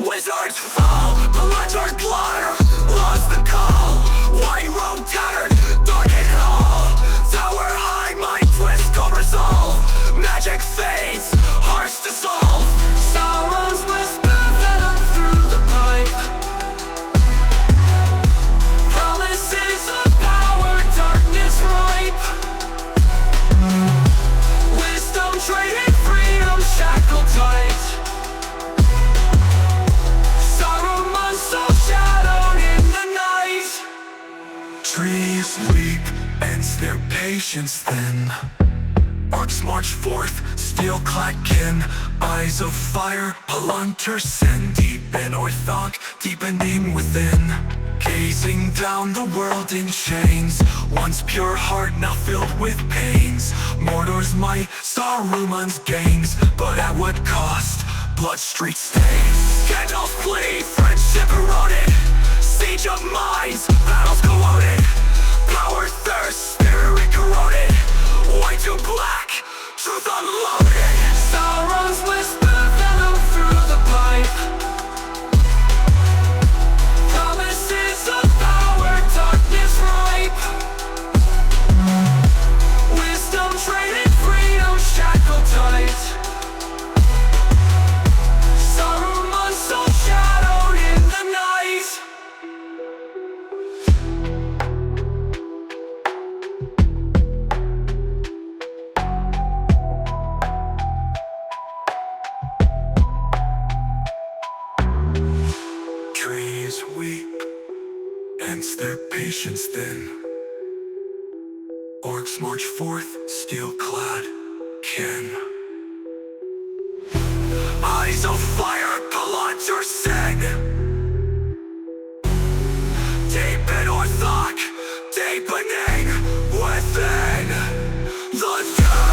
Wizards fall, Palantír glider, lost the call. White robe tattered, darkened hall. Tower high, mind twist, go resolve. Magic fades, hearts dissolve. Sauron's whisper venom through the pipe. Promises of power, darkness ripe. Wisdom traded, freedom shackled tight. Saruman so shadowed in the night. Trees weep, ends their patience thin. Orcs march forth, steel-clad kin. Eyes of fire, Palantír send deep in Orthanc, deepening within. Gazing down the world in chains, once pure heart now filled with pains. Mordor's might, Saruman's gains, but at what cost? Blood street stains. Gandalf plea, friendship eroded. Siege of minds, battles corroded. Power thirst, spirit corroded. White to black, truth unloaded. Sauron's whisper venom through the pipe. Promises of power, darkness ripe. Wisdom traded, freedom shackled tight. Saruman so shadowed in the night. Trees weep, ends their patience thin. Orcs march forth, steel-clad kin. Eyes of fire, Palantír sing. Deep in Orthanc, deepening within the den.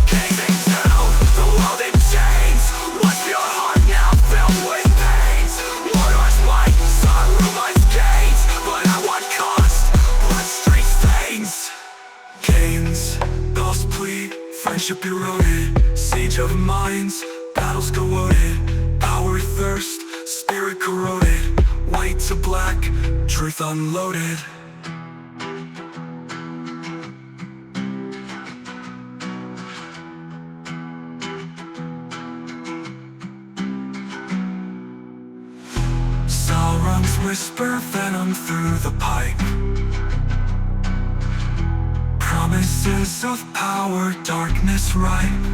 Gazing down the world in chains, what's your heart now filled with pains? Mordor's might, Saruman's gains, but at what cost? Blood street stains. Gains, lost plea, friendship eroded. Siege of minds, battles corroded. Power thirst, spirit corroded. White to black, truth unloaded. Sauron's whisper venom through the pipe. Promises of power, darkness ripe.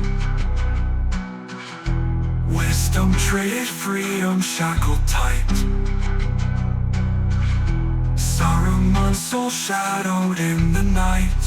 Wisdom traded, freedom shackled tight. Saruman soul shadowed in the night.